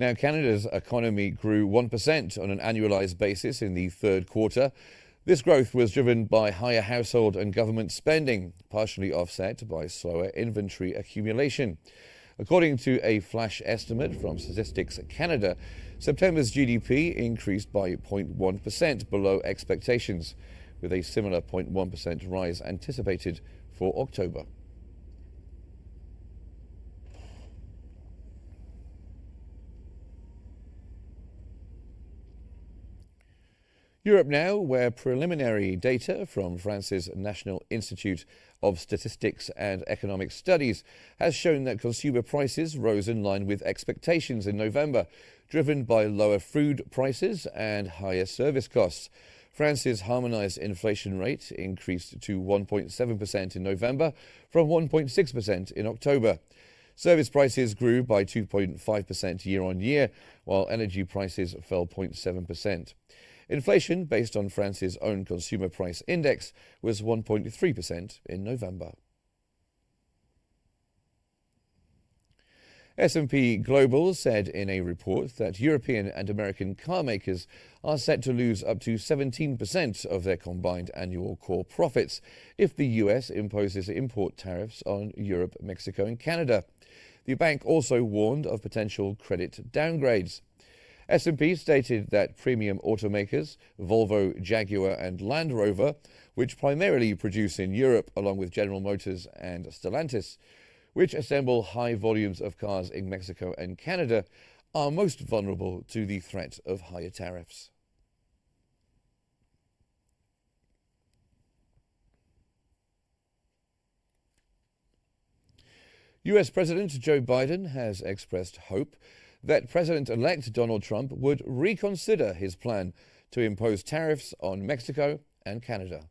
Now, Canada's economy grew 1% on an annualized basis in the third quarter. This growth was driven by higher household and government spending, partially offset by slower inventory accumulation. According to a flash estimate from Statistics Canada, September's GDP increased by 0.1% below expectations, with a similar 0.1% rise anticipated for October. Europe now, where preliminary data from France's National Institute of Statistics and Economic Studies has shown that consumer prices rose in line with expectations in November, driven by lower food prices and higher service costs. France's harmonized inflation rate increased to 1.7% in November from 1.6% in October. Service prices grew by 2.5% year on year, while energy prices fell 0.7%. Inflation, based on France's own consumer price index, was 1.3% in November. S&P Global said in a report that European and American car makers are set to lose up to 17% of their combined annual core profits if the US imposes import tariffs on Europe, Mexico and Canada. The bank also warned of potential credit downgrades. S&P stated that premium automakers, Volvo, Jaguar and Land Rover, which primarily produce in Europe along with General Motors and Stellantis, which assemble high volumes of cars in Mexico and Canada, are most vulnerable to the threat of higher tariffs. US President Joe Biden has expressed hope that President-elect Donald Trump would reconsider his plan to impose tariffs on Mexico and Canada.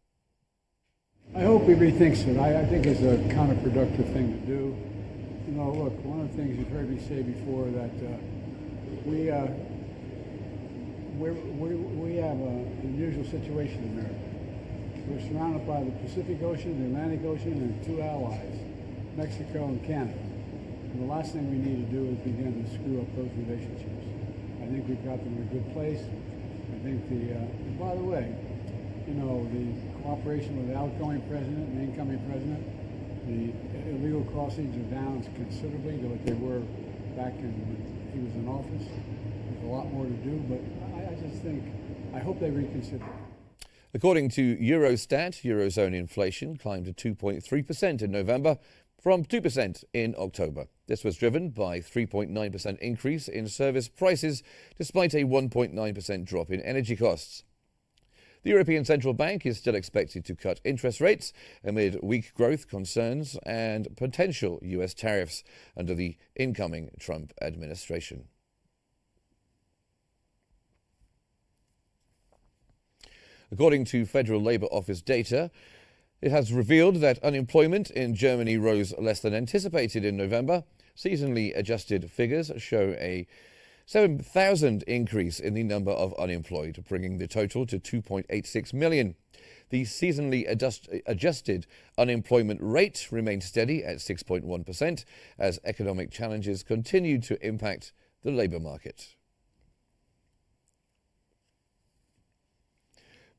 I hope he rethinks it. I think it's a counterproductive thing to do. You know, look, one of the things you've heard me say before that we have an unusual situation in America. We're surrounded by the Pacific Ocean, the Atlantic Ocean, and two allies, Mexico and Canada. And the last thing we need to do is begin to screw up those relationships. I think we've got them in a good place. I think and by the way, you know, the cooperation with the outgoing president and the incoming president, the illegal crossings are down considerably to what they were back when he was in office. There's a lot more to do, but I just think, I hope they reconsider. According to Eurostat, Eurozone inflation climbed to 2.3% in November, from 2% in October. This was driven by a 3.9% increase in service prices, despite a 1.9% drop in energy costs. The European Central Bank is still expected to cut interest rates amid weak growth concerns and potential US tariffs under the incoming Trump administration. According to Federal Labor Office data, it has revealed that unemployment in Germany rose less than anticipated in November. Seasonally adjusted figures show a 7,000 increase in the number of unemployed, bringing the total to 2.86 million. The seasonally adjusted unemployment rate remained steady at 6.1% as economic challenges continued to impact the labor market.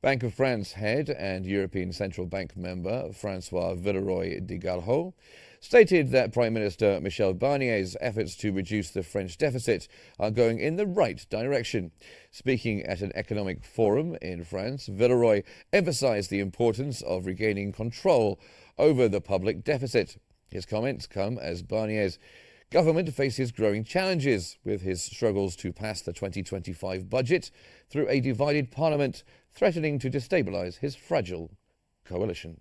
Bank of France head and European Central Bank member Francois Villeroy de Galhau stated that Prime Minister Michel Barnier's efforts to reduce the French deficit are going in the right direction. Speaking at an economic forum in France, Villeroy emphasized the importance of regaining control over the public deficit. His comments come as Barnier's government faces growing challenges with his struggles to pass the 2025 budget through a divided parliament, threatening to destabilize his fragile coalition.